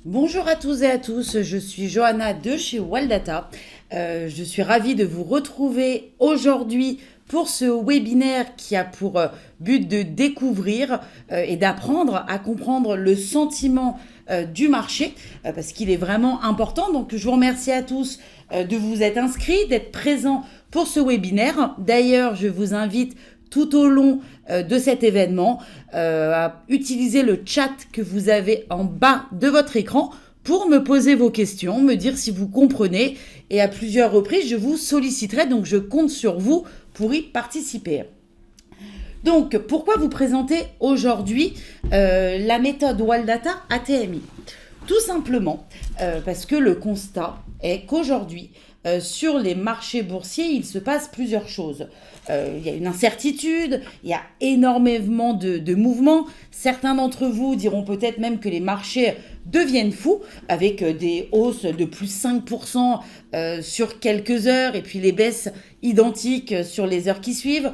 Bonjour à tous et à tous, je suis Johanna de chez Waldata. Je suis ravie de vous retrouver aujourd'hui pour ce webinaire qui a pour but de découvrir et d'apprendre à comprendre le sentiment du marché parce qu'il est vraiment important. Donc je vous remercie à tous de vous être inscrits, d'être présents pour ce webinaire. D'ailleurs, je vous invite tout au long de cet événement à utiliser le chat que vous avez en bas de votre écran pour me poser vos questions, me dire si vous comprenez, et à plusieurs reprises je vous solliciterai, donc je compte sur vous pour y participer. Donc pourquoi vous présenter aujourd'hui la méthode Waldata ATMI? Tout simplement parce que le constat est qu'aujourd'hui sur les marchés boursiers, il se passe plusieurs choses. Il y a une incertitude, il y a énormément de mouvements. Certains d'entre vous diront peut-être même que les marchés deviennent fous, avec des hausses de plus 5% sur quelques heures, et puis les baisses identiques sur les heures qui suivent,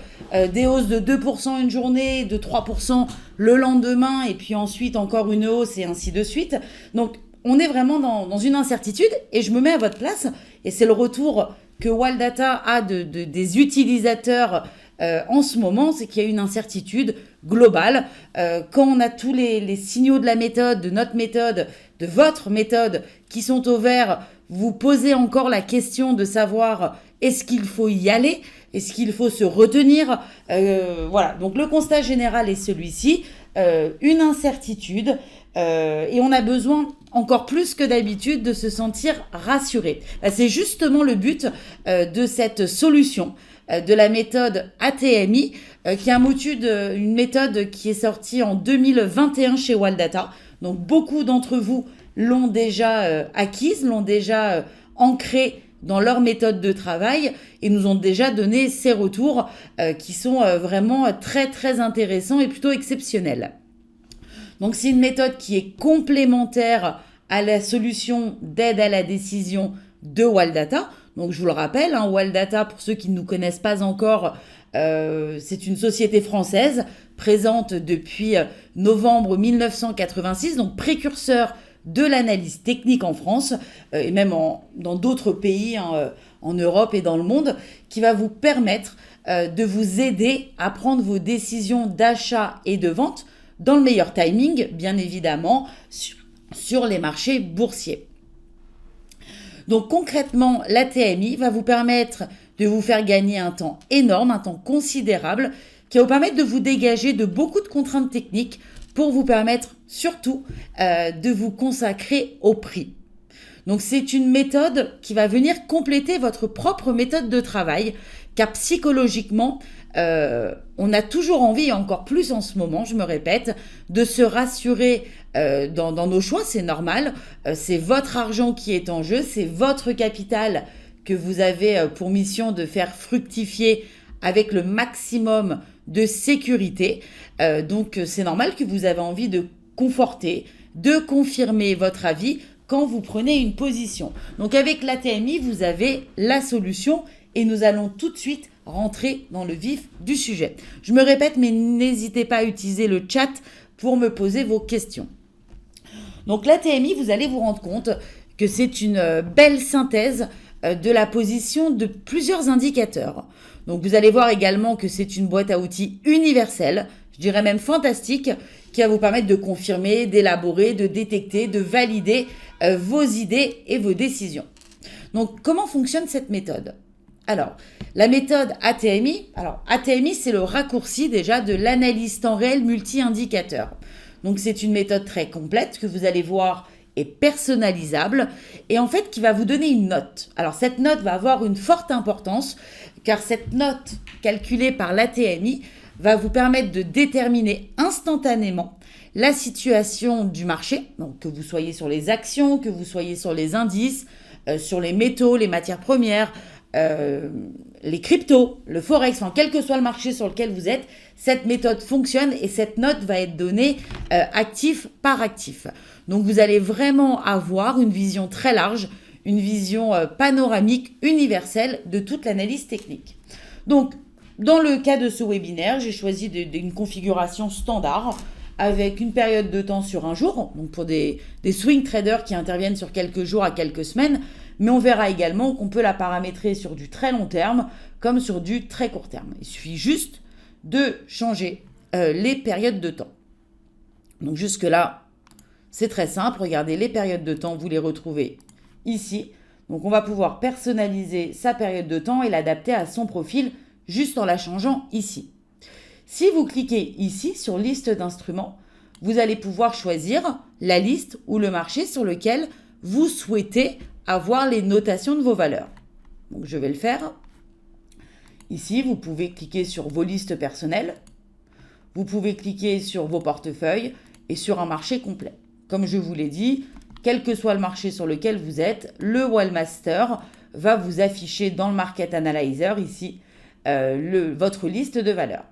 des hausses de 2% une journée, de 3% le lendemain, et puis ensuite encore une hausse, et ainsi de suite. Donc on est vraiment dans une incertitude, et je me mets à votre place, et c'est le retour que Waldata a des utilisateurs en ce moment, c'est qu'il y a une incertitude globale. Quand on a tous les signaux de la méthode, de notre méthode, de votre méthode qui sont au vert, vous posez encore la question de savoir est-ce qu'il faut y aller, est-ce qu'il faut se retenir. Voilà, donc le constat général est celui-ci, une incertitude, et on a besoin encore plus que d'habitude de se sentir rassuré. C'est justement le but de cette solution, de la méthode ATMI, qui est une méthode qui est sortie en 2021 chez Waldata. Donc beaucoup d'entre vous l'ont déjà acquise, l'ont déjà ancrée dans leur méthode de travail et nous ont déjà donné ces retours qui sont vraiment très très intéressants et plutôt exceptionnels. Donc c'est une méthode qui est complémentaire à la solution d'aide à la décision de Waldata. Donc je vous le rappelle, Waldata, pour ceux qui ne nous connaissent pas encore, c'est une société française présente depuis novembre 1986, donc précurseur de l'analyse technique en France et même dans d'autres pays en Europe et dans le monde, qui va vous permettre de vous aider à prendre vos décisions d'achat et de vente dans le meilleur timing, bien évidemment, sur les marchés boursiers. Donc concrètement, l'ATMI va vous permettre de vous faire gagner un temps énorme, un temps considérable, qui va vous permettre de vous dégager de beaucoup de contraintes techniques pour vous permettre surtout de vous consacrer au prix. Donc c'est une méthode qui va venir compléter votre propre méthode de travail, car psychologiquement, on a toujours envie, et encore plus en ce moment, je me répète, de se rassurer dans nos choix, c'est normal. C'est votre argent qui est en jeu, c'est votre capital que vous avez pour mission de faire fructifier avec le maximum de sécurité. Donc c'est normal que vous avez envie de conforter, de confirmer votre avis quand vous prenez une position. Donc avec l'ATMI, vous avez la solution et nous allons tout de suite rentrer dans le vif du sujet. Je me répète, mais n'hésitez pas à utiliser le chat pour me poser vos questions. Donc l'ATMI, vous allez vous rendre compte que c'est une belle synthèse de la position de plusieurs indicateurs. Donc vous allez voir également que c'est une boîte à outils universelle, je dirais même fantastique, qui va vous permettre de confirmer, d'élaborer, de détecter, de valider vos idées et vos décisions. Donc comment fonctionne cette méthode ? Alors, la méthode ATMI, c'est le raccourci déjà de l'analyse temps réel multi-indicateur. Donc c'est une méthode très complète que vous allez voir est personnalisable et en fait qui va vous donner une note. Alors cette note va avoir une forte importance car cette note calculée par l'ATMI va vous permettre de déterminer instantanément la situation du marché, donc que vous soyez sur les actions, que vous soyez sur les indices, sur les métaux, les matières premières, les cryptos, le forex, quel que soit le marché sur lequel vous êtes, cette méthode fonctionne et cette note va être donnée actif par actif. Donc vous allez vraiment avoir une vision très large, une vision panoramique, universelle de toute l'analyse technique. Donc dans le cas de ce webinaire, j'ai choisi une configuration standard avec une période de temps sur un jour, donc pour des swing traders qui interviennent sur quelques jours à quelques semaines, mais on verra également qu'on peut la paramétrer sur du très long terme comme sur du très court terme. Il suffit juste de changer les périodes de temps. Donc jusque-là, c'est très simple. Regardez, les périodes de temps, vous les retrouvez ici. Donc on va pouvoir personnaliser sa période de temps et l'adapter à son profil juste en la changeant ici. Si vous cliquez ici sur liste d'instruments, vous allez pouvoir choisir la liste ou le marché sur lequel vous souhaitez avoir les notations de vos valeurs. Donc je vais le faire. Ici, vous pouvez cliquer sur vos listes personnelles. Vous pouvez cliquer sur vos portefeuilles et sur un marché complet. Comme je vous l'ai dit, quel que soit le marché sur lequel vous êtes, le Wildmaster va vous afficher dans le Market Analyzer ici votre liste de valeurs.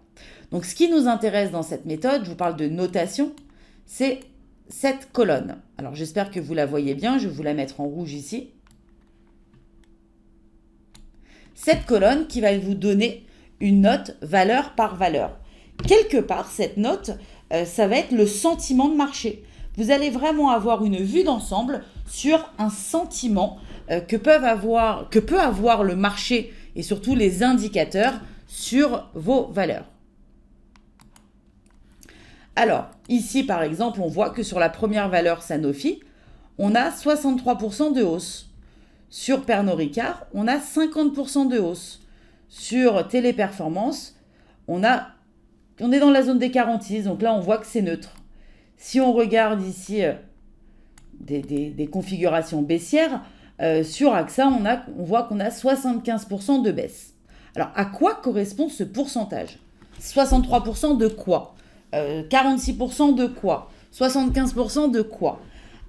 Donc ce qui nous intéresse dans cette méthode, je vous parle de notation, c'est cette colonne. Alors j'espère que vous la voyez bien, je vais vous la mettre en rouge ici. Cette colonne qui va vous donner une note valeur par valeur. Quelque part, cette note, ça va être le sentiment de marché. Vous allez vraiment avoir une vue d'ensemble sur un sentiment que peut avoir le marché et surtout les indicateurs sur vos valeurs. Alors, ici, par exemple, on voit que sur la première valeur Sanofi, on a 63% de hausse. Sur Pernod Ricard, on a 50% de hausse. Sur Téléperformance, on est dans la zone des 46, donc là, on voit que c'est neutre. Si on regarde ici des configurations baissières, sur AXA, on voit qu'on a 75% de baisse. Alors, à quoi correspond ce pourcentage? 63% de quoi? 46% de quoi? 75% de quoi?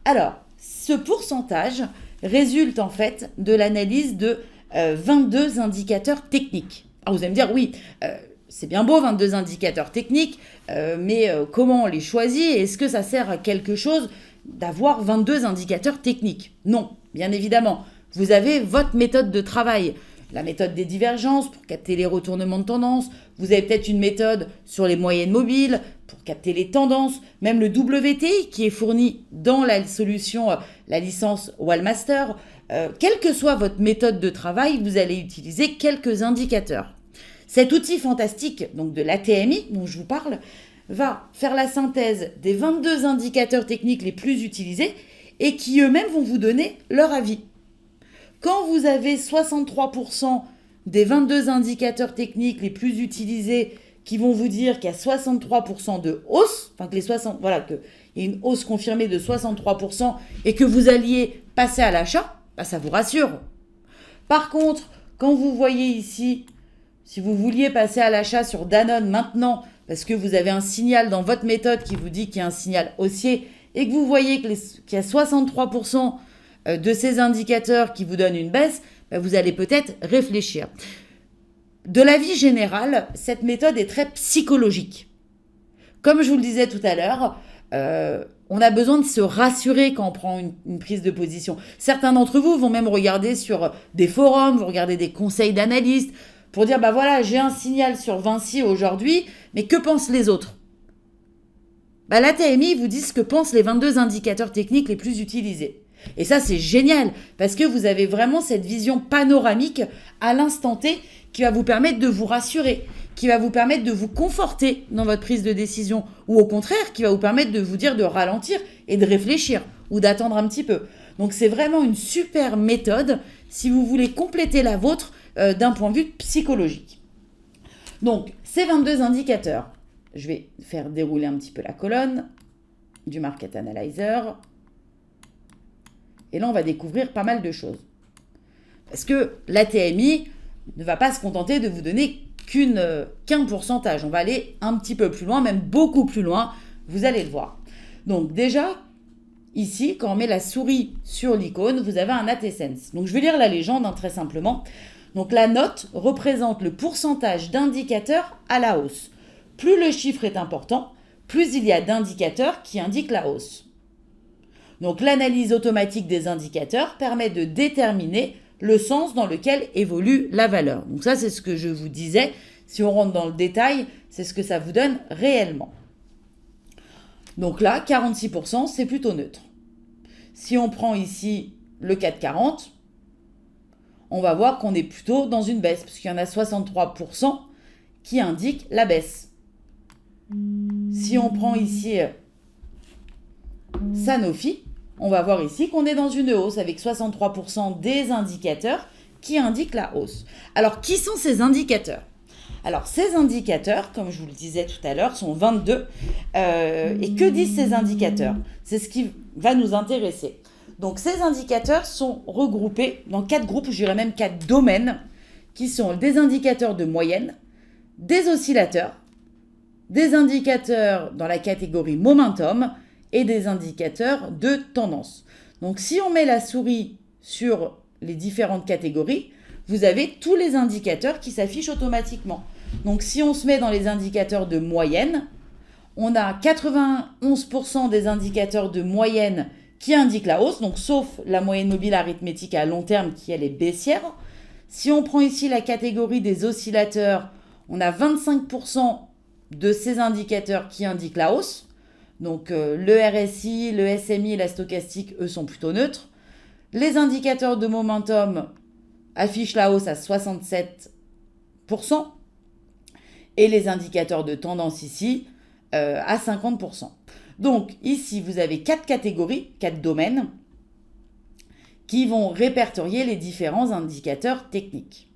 Alors, ce pourcentage résulte en fait de l'analyse de 22 indicateurs techniques. Alors vous allez me dire, oui, c'est bien beau 22 indicateurs techniques, mais comment on les choisit? Est-ce que ça sert à quelque chose d'avoir 22 indicateurs techniques? Non, bien évidemment. Vous avez votre méthode de travail. La méthode des divergences pour capter les retournements de tendance. Vous avez peut-être une méthode sur les moyennes mobiles pour capter les tendances. Même le WTI qui est fourni dans la solution, la licence Wildmaster. Quelle que soit votre méthode de travail, vous allez utiliser quelques indicateurs. Cet outil fantastique, donc de l'ATMI dont je vous parle, va faire la synthèse des 22 indicateurs techniques les plus utilisés et qui eux-mêmes vont vous donner leur avis. Quand vous avez 63% des 22 indicateurs techniques les plus utilisés qui vont vous dire qu'il y a 63% de hausse, enfin qu'il y a une hausse confirmée de 63% et que vous alliez passer à l'achat, bah ça vous rassure. Par contre, quand vous voyez ici, si vous vouliez passer à l'achat sur Danone maintenant, parce que vous avez un signal dans votre méthode qui vous dit qu'il y a un signal haussier et que vous voyez qu'il y a 63% de ces indicateurs qui vous donnent une baisse, vous allez peut-être réfléchir. De l'avis général, cette méthode est très psychologique. Comme je vous le disais tout à l'heure, on a besoin de se rassurer quand on prend une prise de position. Certains d'entre vous vont même regarder sur des forums, vont regarder des conseils d'analystes pour dire, voilà, j'ai un signal sur Vinci aujourd'hui, mais que pensent les autres? La TMI vous dit ce que pensent les 22 indicateurs techniques les plus utilisés. Et ça, c'est génial parce que vous avez vraiment cette vision panoramique à l'instant T qui va vous permettre de vous rassurer, qui va vous permettre de vous conforter dans votre prise de décision ou au contraire, qui va vous permettre de vous dire de ralentir et de réfléchir ou d'attendre un petit peu. Donc, c'est vraiment une super méthode si vous voulez compléter la vôtre d'un point de vue psychologique. Donc, ces 22 indicateurs, je vais faire dérouler un petit peu la colonne du Market Analyzer. Et là, on va découvrir pas mal de choses. Parce que la TMI ne va pas se contenter de vous donner qu'un pourcentage. On va aller un petit peu plus loin, même beaucoup plus loin. Vous allez le voir. Donc déjà, ici, quand on met la souris sur l'icône, vous avez un ATSense. Donc je vais lire la légende très simplement. Donc la note représente le pourcentage d'indicateurs à la hausse. Plus le chiffre est important, plus il y a d'indicateurs qui indiquent la hausse. Donc l'analyse automatique des indicateurs permet de déterminer le sens dans lequel évolue la valeur. Donc ça, c'est ce que je vous disais. Si on rentre dans le détail, c'est ce que ça vous donne réellement. Donc là, 46%, c'est plutôt neutre. Si on prend ici le 4,40, on va voir qu'on est plutôt dans une baisse, parce qu'il y en a 63% qui indiquent la baisse. Si on prend ici Sanofi, on va voir ici qu'on est dans une hausse, avec 63% des indicateurs qui indiquent la hausse. Alors, qui sont ces indicateurs ? Alors, ces indicateurs, comme je vous le disais tout à l'heure, sont 22. Et que disent ces indicateurs ? C'est ce qui va nous intéresser. Donc, ces indicateurs sont regroupés dans 4 groupes, je dirais même 4 domaines, qui sont des indicateurs de moyenne, des oscillateurs, des indicateurs dans la catégorie momentum et des indicateurs de tendance. Donc, si on met la souris sur les différentes catégories, vous avez tous les indicateurs qui s'affichent automatiquement. Donc, si on se met dans les indicateurs de moyenne, on a 91% des indicateurs de moyenne qui indiquent la hausse, donc sauf la moyenne mobile arithmétique à long terme qui, elle, est baissière. Si on prend ici la catégorie des oscillateurs, on a 25% de ces indicateurs qui indiquent la hausse. Donc, le RSI, le SMI et la stochastique, eux, sont plutôt neutres. Les indicateurs de momentum affichent la hausse à 67%. Et les indicateurs de tendance ici, à 50%. Donc, ici, vous avez 4 catégories, 4 domaines, qui vont répertorier les différents indicateurs techniques.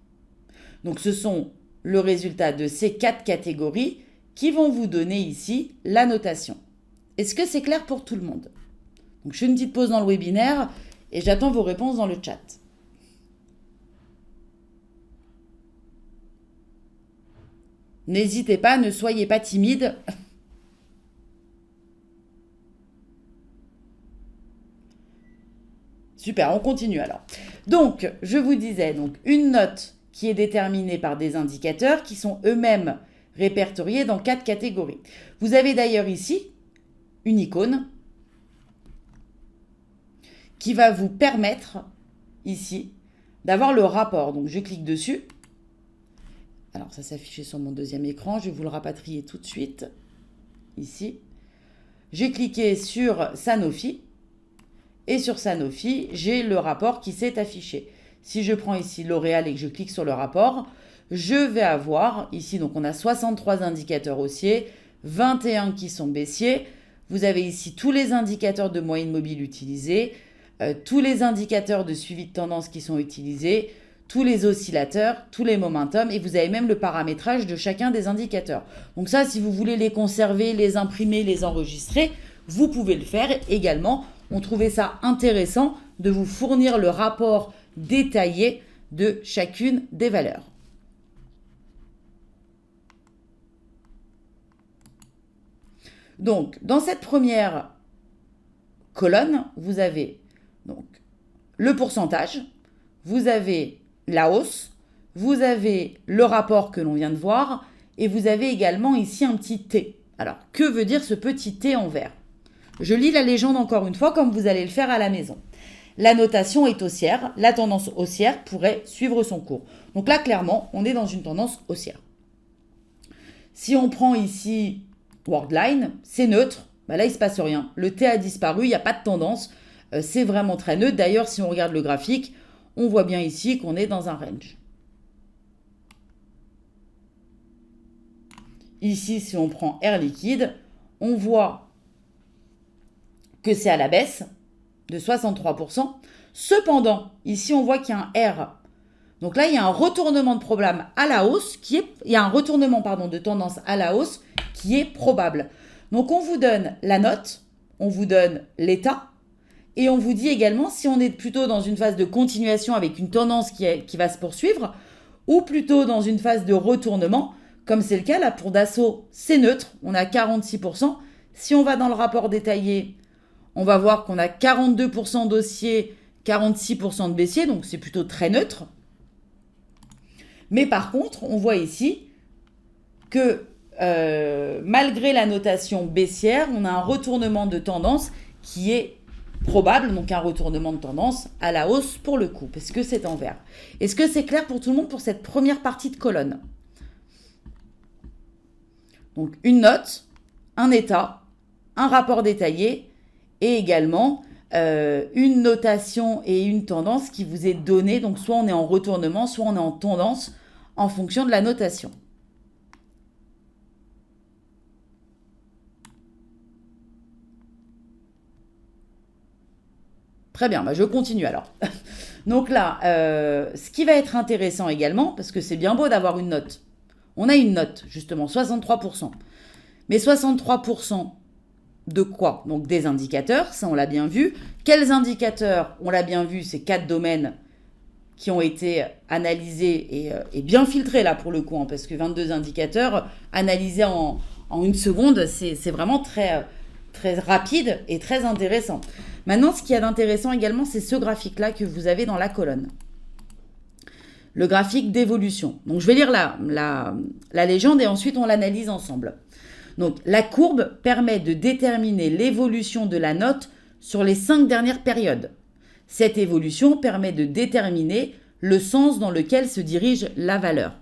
Donc, ce sont le résultat de ces 4 catégories qui vont vous donner ici la notation. Est-ce que c'est clair pour tout le monde ? Donc, je fais une petite pause dans le webinaire et j'attends vos réponses dans le chat. N'hésitez pas, ne soyez pas timide. Super, on continue alors. Donc, je vous disais, donc, une note qui est déterminée par des indicateurs qui sont eux-mêmes répertoriés dans 4 catégories. Vous avez d'ailleurs ici une icône qui va vous permettre ici d'avoir le rapport. Donc, je clique dessus. Alors, ça s'affiche sur mon deuxième écran. Je vais vous le rapatrier tout de suite. Ici. J'ai cliqué sur Sanofi. Et sur Sanofi, j'ai le rapport qui s'est affiché. Si je prends ici L'Oréal et que je clique sur le rapport, je vais avoir ici, donc on a 63 indicateurs haussiers, 21 qui sont baissiers. Vous avez ici tous les indicateurs de moyenne mobile utilisés, tous les indicateurs de suivi de tendance qui sont utilisés, tous les oscillateurs, tous les momentum, et vous avez même le paramétrage de chacun des indicateurs. Donc ça, si vous voulez les conserver, les imprimer, les enregistrer, vous pouvez le faire également. On trouvait ça intéressant de vous fournir le rapport détaillé de chacune des valeurs. Donc, dans cette première colonne, vous avez donc le pourcentage, vous avez la hausse, vous avez le rapport que l'on vient de voir, et vous avez également ici un petit T. Alors, que veut dire ce petit T en vert ? Je lis la légende encore une fois, comme vous allez le faire à la maison. La notation est haussière, la tendance haussière pourrait suivre son cours. Donc là, clairement, on est dans une tendance haussière. Si on prend ici Worldline, c'est neutre, là, il ne se passe rien. Le T a disparu, il n'y a pas de tendance, c'est vraiment très neutre. D'ailleurs, si on regarde le graphique, on voit bien ici qu'on est dans un range. Ici, si on prend Air Liquide, on voit que c'est à la baisse de 63%. Cependant, ici, on voit qu'il y a un R. Donc là, il y a un retournement de problème à la hausse il y a un retournement de tendance à la hausse qui est probable. Donc, on vous donne la note, on vous donne l'état et on vous dit également si on est plutôt dans une phase de continuation avec une tendance qui va se poursuivre ou plutôt dans une phase de retournement, comme c'est le cas là pour Dassault, c'est neutre, on a 46%. Si on va dans le rapport détaillé, on va voir qu'on a 42% d'haussiers, 46% de baissiers, donc c'est plutôt très neutre. Mais par contre, on voit ici que malgré la notation baissière, on a un retournement de tendance qui est probable, donc un retournement de tendance à la hausse pour le coup, parce que c'est en vert. Est-ce que c'est clair pour tout le monde pour cette première partie de colonne ? Donc une note, un état, un rapport détaillé et également une notation et une tendance qui vous est donnée. Donc soit on est en retournement, soit on est en tendance en fonction de la notation. Très bien, bah je continue alors. Donc là, ce qui va être intéressant également, parce que c'est bien beau d'avoir une note. On a une note, justement, 63%. Mais 63% de quoi? Donc des indicateurs, ça on l'a bien vu. Quels indicateurs? On l'a bien vu, c'est 4 domaines qui ont été analysés et bien filtrés là pour le coup, hein, parce que 22 indicateurs analysés en une seconde, c'est vraiment très, très rapide et très intéressant. Maintenant, ce qu'il y a d'intéressant également, c'est ce graphique-là que vous avez dans la colonne. Le graphique d'évolution. Donc, je vais lire la légende et ensuite on l'analyse ensemble. Donc, la courbe permet de déterminer l'évolution de la note sur les 5 dernières périodes. Cette évolution permet de déterminer le sens dans lequel se dirige la valeur.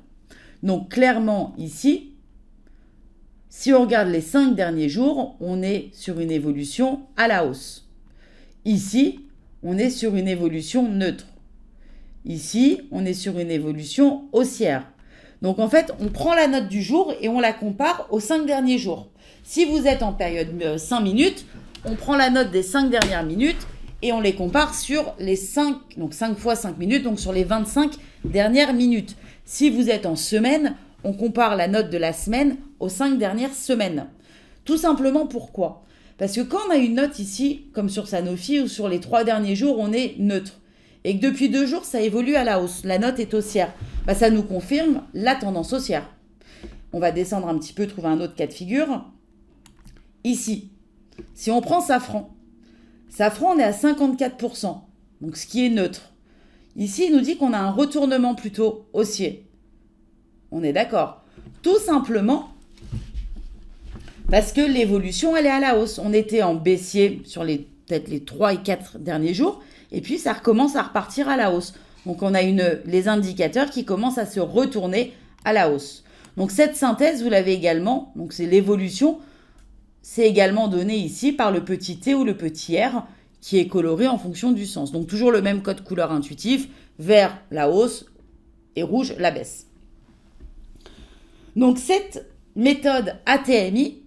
Donc, clairement, ici, si on regarde les 5 derniers jours, on est sur une évolution à la hausse. Ici, on est sur une évolution neutre. Ici, on est sur une évolution haussière. Donc en fait, on prend la note du jour et on la compare aux 5 derniers jours. Si vous êtes en période 5 minutes, on prend la note des 5 dernières minutes et on les compare sur les 5, donc 5 fois 5 minutes, donc sur les 25 dernières minutes. Si vous êtes en semaine, on compare la note de la semaine aux 5 dernières semaines. Tout simplement pourquoi ? Parce que quand on a une note ici, comme sur Sanofi ou sur les 3 derniers jours, on est neutre. Et que depuis 2 jours, ça évolue à la hausse. La note est haussière. Bah, ça nous confirme la tendance haussière. On va descendre un petit peu, trouver un autre cas de figure. Ici, si on prend Safran, on est à 54%, donc ce qui est neutre. Ici, il nous dit qu'on a un retournement plutôt haussier. On est d'accord. Tout simplement parce que l'évolution, elle est à la hausse. On était en baissier sur peut-être les 3 et 4 derniers jours, et puis ça recommence à repartir à la hausse. Donc on a les indicateurs qui commencent à se retourner à la hausse. Donc cette synthèse, vous l'avez également, donc c'est l'évolution, c'est également donné ici par le petit t ou le petit r, qui est coloré en fonction du sens. Donc toujours le même code couleur intuitif, vert la hausse et rouge la baisse. Donc cette méthode ATMI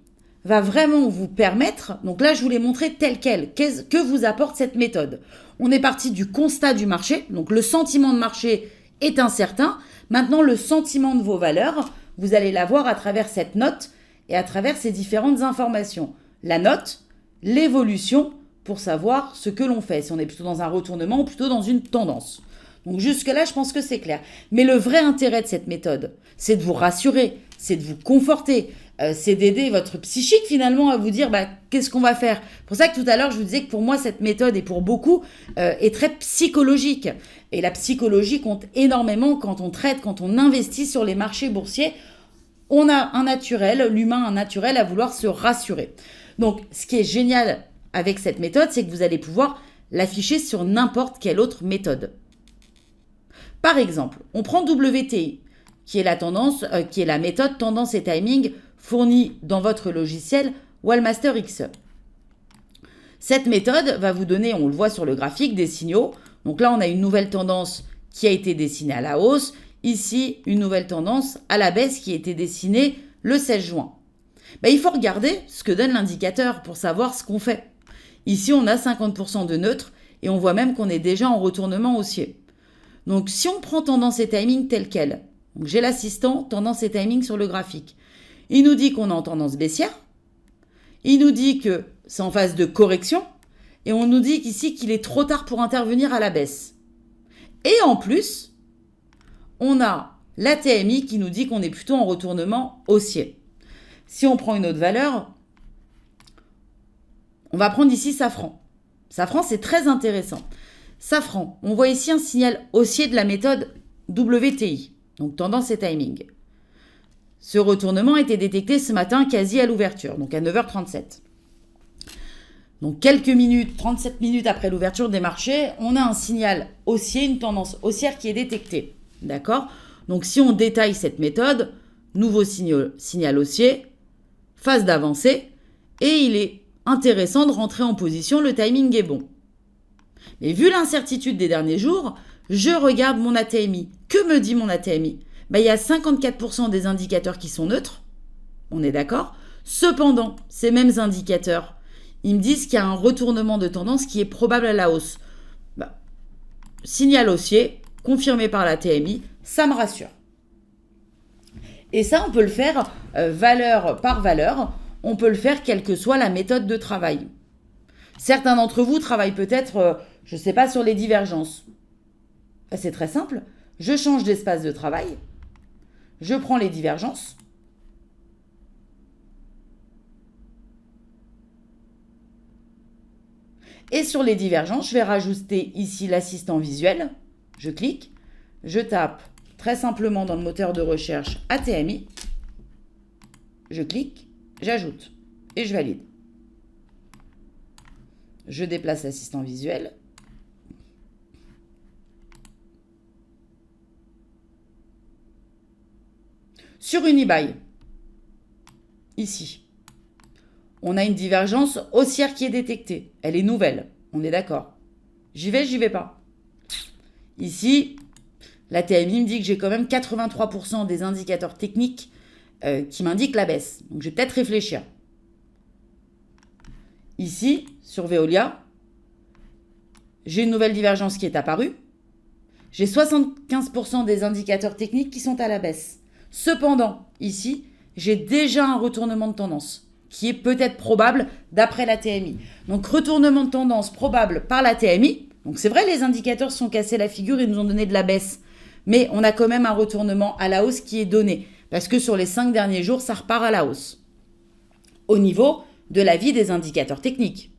va vraiment vous permettre, donc là je vous l'ai montré tel quel, qu'est-ce que vous apporte cette méthode. On est parti du constat du marché, donc le sentiment de marché est incertain. Maintenant le sentiment de vos valeurs, vous allez l'avoir à travers cette note et à travers ces différentes informations. La note, l'évolution, pour savoir ce que l'on fait, si on est plutôt dans un retournement ou plutôt dans une tendance. Donc jusque-là, je pense que c'est clair. Mais le vrai intérêt de cette méthode, c'est de vous rassurer, c'est de vous conforter, c'est d'aider votre psychique finalement à vous dire qu'est-ce qu'on va faire. C'est pour ça que tout à l'heure, je vous disais que pour moi, cette méthode, et pour beaucoup, est très psychologique. Et la psychologie compte énormément quand on traite, quand on investit sur les marchés boursiers. On a un naturel, l'humain a un naturel à vouloir se rassurer. Donc, ce qui est génial avec cette méthode, c'est que vous allez pouvoir l'afficher sur n'importe quelle autre méthode. Par exemple, on prend WTI, qui est la méthode tendance et timing fournie dans votre logiciel Wallmaster XE. Cette méthode va vous donner, on le voit sur le graphique, des signaux. Donc là, on a une nouvelle tendance qui a été dessinée à la hausse. Ici, une nouvelle tendance à la baisse qui a été dessinée le 16 juin. Il faut regarder ce que donne l'indicateur pour savoir ce qu'on fait. Ici, on a 50% de neutre et on voit même qu'on est déjà en retournement haussier. Donc, si on prend tendance et timing tel quel, donc j'ai l'assistant tendance et timing sur le graphique. Il nous dit qu'on est en tendance baissière. Il nous dit que c'est en phase de correction. Et on nous dit ici qu'il est trop tard pour intervenir à la baisse. Et en plus, on a la TMI qui nous dit qu'on est plutôt en retournement haussier. Si on prend une autre valeur, on va prendre ici Safran. Safran, c'est très intéressant. Safran, on voit ici un signal haussier de la méthode WTI, donc tendance et timing. Ce retournement a été détecté ce matin quasi à l'ouverture, donc à 9h37. Donc quelques minutes, 37 minutes après l'ouverture des marchés, on a un signal haussier, une tendance haussière qui est détectée. D'accord ? Donc si on détaille cette méthode, nouveau signal haussier, phase d'avancée, et il est intéressant de rentrer en position, le timing est bon. Mais vu l'incertitude des derniers jours, je regarde mon ATMI. Que me dit mon ATMI? Il y a 54% des indicateurs qui sont neutres, on est d'accord. Cependant, ces mêmes indicateurs, ils me disent qu'il y a un retournement de tendance qui est probable à la hausse. Signal haussier, confirmé par la TMI, ça me rassure. Et ça, on peut le faire valeur par valeur, on peut le faire quelle que soit la méthode de travail. Certains d'entre vous travaillent peut-être, je ne sais pas, sur les divergences. C'est très simple, je change d'espace de travail, je prends les divergences, et sur les divergences, je vais rajouter ici l'assistant visuel. Je clique, je tape très simplement dans le moteur de recherche ATMI. Je clique, j'ajoute et je valide. Je déplace l'assistant visuel. Sur Unibail, ici, on a une divergence haussière qui est détectée. Elle est nouvelle, on est d'accord. J'y vais pas. Ici, la TMI me dit que j'ai quand même 83% des indicateurs techniques qui m'indiquent la baisse. Donc je vais peut-être réfléchir. Ici, sur Veolia, j'ai une nouvelle divergence qui est apparue. J'ai 75% des indicateurs techniques qui sont à la baisse. Cependant, ici, j'ai déjà un retournement de tendance qui est peut-être probable d'après la TMI. Donc, retournement de tendance probable par la TMI. Donc, c'est vrai, les indicateurs se sont cassés la figure et nous ont donné de la baisse. Mais on a quand même un retournement à la hausse qui est donné. Parce que sur les 5 derniers jours, ça repart à la hausse. Au niveau de l'avis des indicateurs techniques.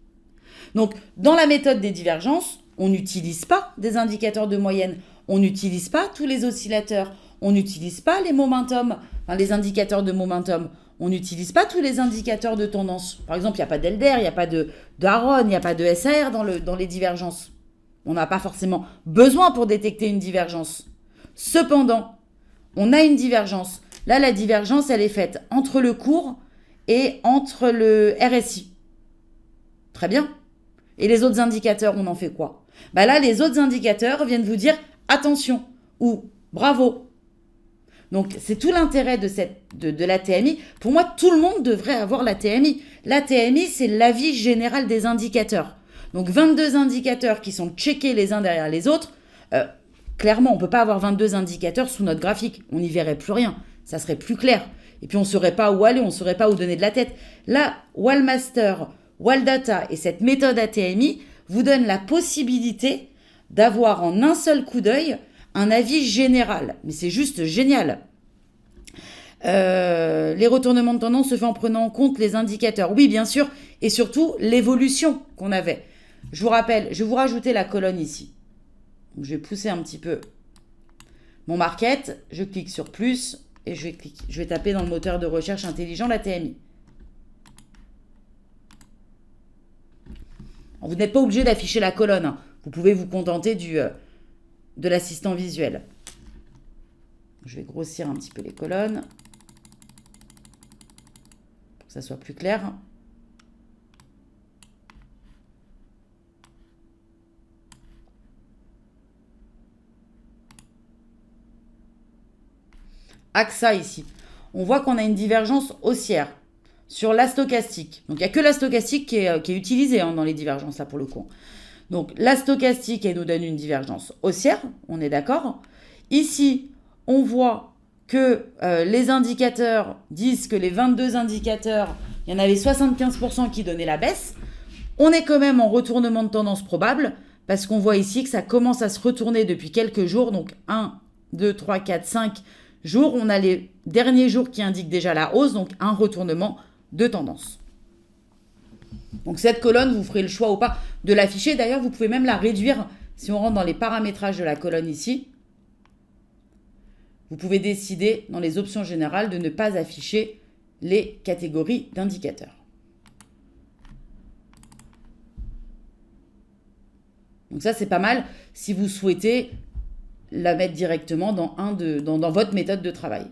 Donc, dans la méthode des divergences, on n'utilise pas des indicateurs de moyenne. On n'utilise pas tous les oscillateurs. On n'utilise pas les momentum, les indicateurs de momentum. On n'utilise pas tous les indicateurs de tendance. Par exemple, il n'y a pas d'Elder, il n'y a pas de Aron, il n'y a pas de SAR dans les divergences. On n'a pas forcément besoin pour détecter une divergence. Cependant, on a une divergence. Là, la divergence, elle est faite entre le cours et entre le RSI. Très bien. Et les autres indicateurs, on en fait quoi? Là, les autres indicateurs viennent vous dire attention ou bravo. Donc, c'est tout l'intérêt de la TMI. Pour moi, tout le monde devrait avoir la TMI. La TMI, c'est l'avis général des indicateurs. Donc, 22 indicateurs qui sont checkés les uns derrière les autres. Clairement, on ne peut pas avoir 22 indicateurs sous notre graphique. On n'y verrait plus rien. Ça serait plus clair. Et puis, on ne saurait pas où aller, on ne saurait pas où donner de la tête. Là, Wallmaster, Walldata et cette méthode ATMI vous donnent la possibilité d'avoir en un seul coup d'œil un avis général. Mais c'est juste génial. Les retournements de tendance se font en prenant en compte les indicateurs. Oui, bien sûr. Et surtout, l'évolution qu'on avait. Je vous rappelle, je vais vous rajouter la colonne ici. Donc, je vais pousser un petit peu mon market. Je clique sur plus et je vais taper dans le moteur de recherche intelligent la TMI. Vous n'êtes pas obligé d'afficher la colonne. Hein. Vous pouvez vous contenter de l'assistant visuel. Je vais grossir un petit peu les colonnes pour que ça soit plus clair. AXA ici. On voit qu'on a une divergence haussière sur la stochastique. Donc, il n'y a que la stochastique qui est utilisée dans les divergences, là, pour le coup. Donc, la stochastique, elle nous donne une divergence haussière, on est d'accord. Ici, on voit que les indicateurs disent que les 22 indicateurs, il y en avait 75% qui donnaient la baisse. On est quand même en retournement de tendance probable, parce qu'on voit ici que ça commence à se retourner depuis quelques jours. Donc, 1, 2, 3, 4, 5 jours. On a les derniers jours qui indiquent déjà la hausse, donc un retournement de tendance. Donc cette colonne, vous ferez le choix ou pas de l'afficher. D'ailleurs, vous pouvez même la réduire si on rentre dans les paramétrages de la colonne ici. Vous pouvez décider dans les options générales de ne pas afficher les catégories d'indicateurs. Donc ça, c'est pas mal si vous souhaitez la mettre directement dans votre méthode de travail.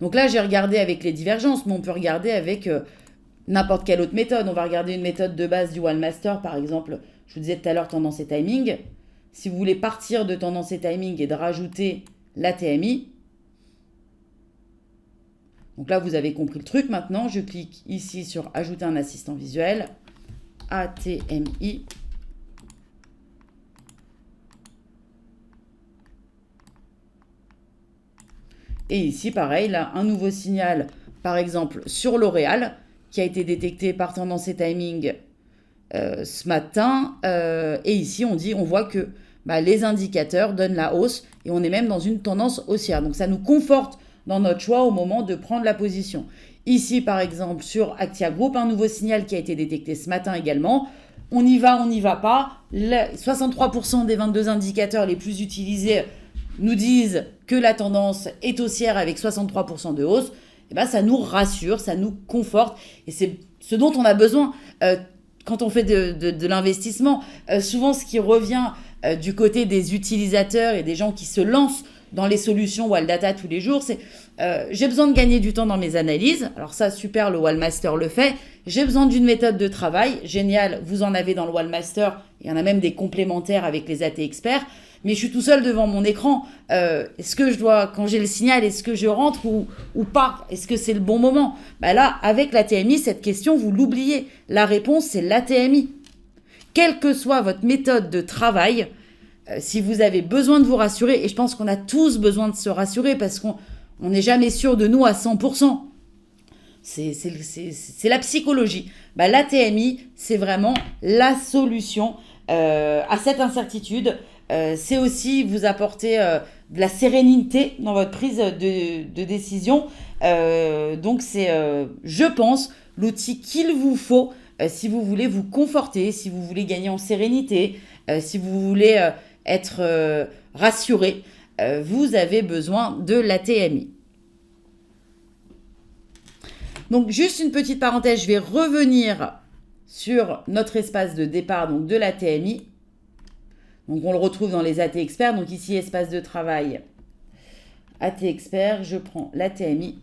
Donc là, j'ai regardé avec les divergences, mais on peut regarder avec n'importe quelle autre méthode. On va regarder une méthode de base du Wallmaster, par exemple. Je vous disais tout à l'heure tendance et timing. Si vous voulez partir de tendance et timing et de rajouter l'ATMI, donc là, vous avez compris le truc. Maintenant, je clique ici sur ajouter un assistant visuel, ATMI. Et ici, pareil, là, un nouveau signal, par exemple, sur L'Oréal, qui a été détecté par tendance et timing ce matin. Et ici, on voit que les indicateurs donnent la hausse et on est même dans une tendance haussière. Donc, ça nous conforte dans notre choix au moment de prendre la position. Ici, par exemple, sur Actia Group, un nouveau signal qui a été détecté ce matin également. On y va pas. 63% des 22 indicateurs les plus utilisés nous disent que la tendance est haussière avec 63% de hausse. Et ça nous rassure, ça nous conforte. Et c'est ce dont on a besoin quand on fait de l'investissement. Souvent, ce qui revient du côté des utilisateurs et des gens qui se lancent dans les solutions Walldata tous les jours, c'est j'ai besoin de gagner du temps dans mes analyses. Alors ça, super, le Wallmaster le fait. J'ai besoin d'une méthode de travail. Génial, vous en avez dans le Wallmaster. Il y en a même des complémentaires avec les AT Experts. Mais je suis tout seul devant mon écran. Est-ce que je dois, quand j'ai le signal, est-ce que je rentre ou pas? Est-ce que c'est le bon moment? Là, avec l'ATMI, cette question, vous l'oubliez. La réponse, c'est l'ATMI. Quelle que soit votre méthode de travail, si vous avez besoin de vous rassurer, et je pense qu'on a tous besoin de se rassurer parce qu'on n'est jamais sûr de nous à 100%. C'est la psychologie. L'ATMI, c'est vraiment la solution à cette incertitude. C'est aussi vous apporter de la sérénité dans votre prise de décision. Donc c'est, je pense, l'outil qu'il vous faut si vous voulez vous conforter, si vous voulez gagner en sérénité, si vous voulez être rassuré, vous avez besoin de l'ATMI. Donc juste une petite parenthèse, je vais revenir sur notre espace de départ donc de l'ATMI. Donc on le retrouve dans les AT Experts. Donc ici, espace de travail, AT Experts, je prends l'ATMI.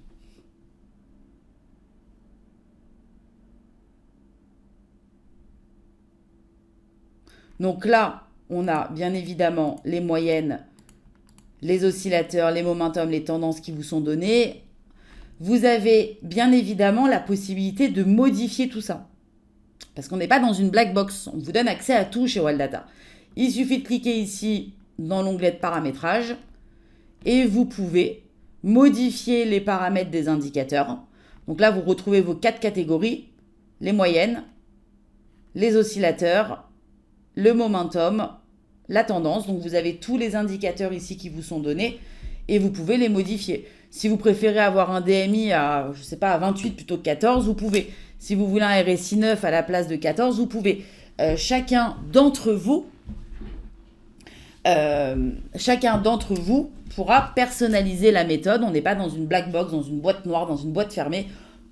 Donc là, on a bien évidemment les moyennes, les oscillateurs, les momentum, les tendances qui vous sont données. Vous avez bien évidemment la possibilité de modifier tout ça. Parce qu'on n'est pas dans une black box. On vous donne accès à tout chez Walldata. Il suffit de cliquer ici dans l'onglet de paramétrage et vous pouvez modifier les paramètres des indicateurs. Donc là, vous retrouvez vos 4 catégories, les moyennes, les oscillateurs, le momentum, la tendance. Donc vous avez tous les indicateurs ici qui vous sont donnés et vous pouvez les modifier. Si vous préférez avoir un DMI à, je sais pas, à 28 plutôt que 14, vous pouvez. Si vous voulez un RSI 9 à la place de 14, vous pouvez. Chacun d'entre vous pourra personnaliser la méthode. On n'est pas dans une black box, dans une boîte noire, dans une boîte fermée.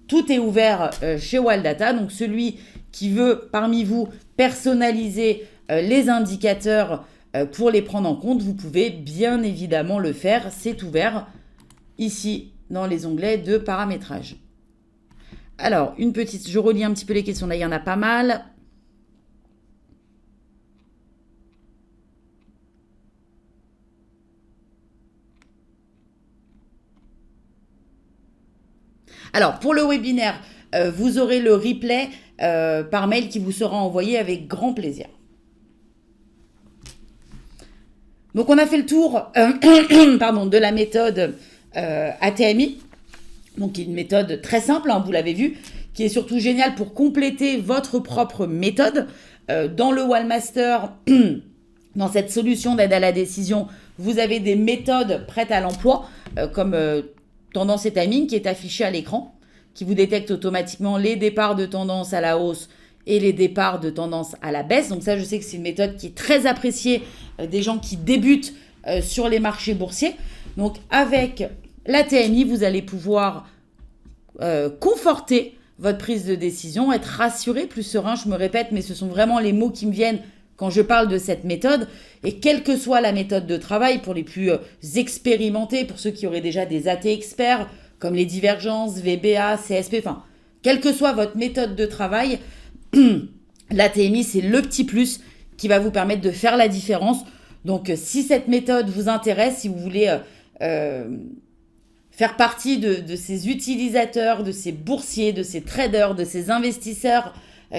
Tout est ouvert chez Walldata. Donc celui qui veut parmi vous personnaliser les indicateurs pour les prendre en compte, vous pouvez bien évidemment le faire. C'est ouvert ici dans les onglets de paramétrage. Alors, je relis un petit peu les questions. Là, il y en a pas mal. Alors, pour le webinaire, vous aurez le replay par mail qui vous sera envoyé avec grand plaisir. Donc, on a fait le tour de la méthode ATMI, donc qui est une méthode très simple, vous l'avez vu, qui est surtout géniale pour compléter votre propre méthode. Dans le Wallmaster, dans cette solution d'aide à la décision, vous avez des méthodes prêtes à l'emploi, comme tendance et timing qui est affiché à l'écran, qui vous détecte automatiquement les départs de tendance à la hausse et les départs de tendance à la baisse. Donc ça, je sais que c'est une méthode qui est très appréciée des gens qui débutent sur les marchés boursiers. Donc avec l'ATMI, vous allez pouvoir conforter votre prise de décision, être rassuré, plus serein, je me répète, mais ce sont vraiment les mots qui me viennent quand je parle de cette méthode. Et quelle que soit la méthode de travail, pour les plus expérimentés, pour ceux qui auraient déjà des AT experts, comme les divergences, VBA, CSP, enfin, Quelle que soit votre méthode de travail, l'ATMI, c'est le petit plus qui va vous permettre de faire la différence. Donc, si cette méthode vous intéresse, si vous voulez faire partie de ces utilisateurs, de ces boursiers, de ces traders, de ces investisseurs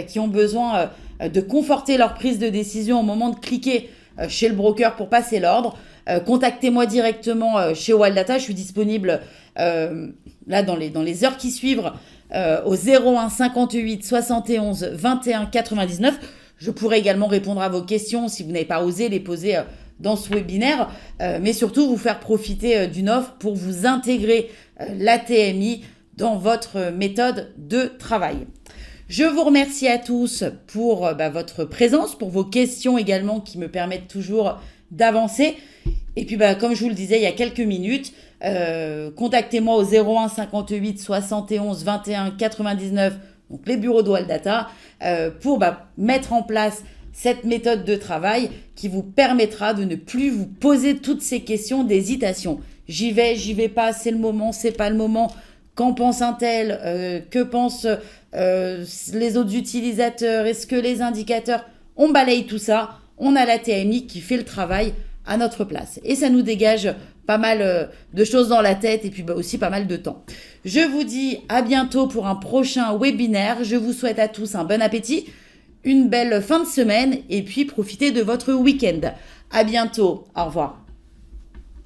qui ont besoin de conforter leur prise de décision au moment de cliquer chez le broker pour passer l'ordre, contactez-moi directement chez Wildata. Je suis disponible là dans les heures qui suivent au 01 58 71 21 99. Je pourrai également répondre à vos questions si vous n'avez pas osé les poser dans ce webinaire, mais surtout vous faire profiter d'une offre pour vous intégrer l'ATMI dans votre méthode de travail. Je vous remercie à tous pour votre présence, pour vos questions également qui me permettent toujours d'avancer. Et puis, comme je vous le disais il y a quelques minutes, contactez-moi au 01 58 71 21 99, donc les bureaux de Wildata, pour mettre en place cette méthode de travail qui vous permettra de ne plus vous poser toutes ces questions d'hésitation. J'y vais pas, c'est le moment, c'est pas le moment. Qu'en pense un tel, que pensent les autres utilisateurs, est-ce que les indicateurs, on balaye tout ça, on a la TMI qui fait le travail à notre place. Et ça nous dégage pas mal de choses dans la tête et puis aussi pas mal de temps. Je vous dis à bientôt pour un prochain webinaire. Je vous souhaite à tous un bon appétit, une belle fin de semaine et puis profitez de votre week-end. À bientôt. Au revoir.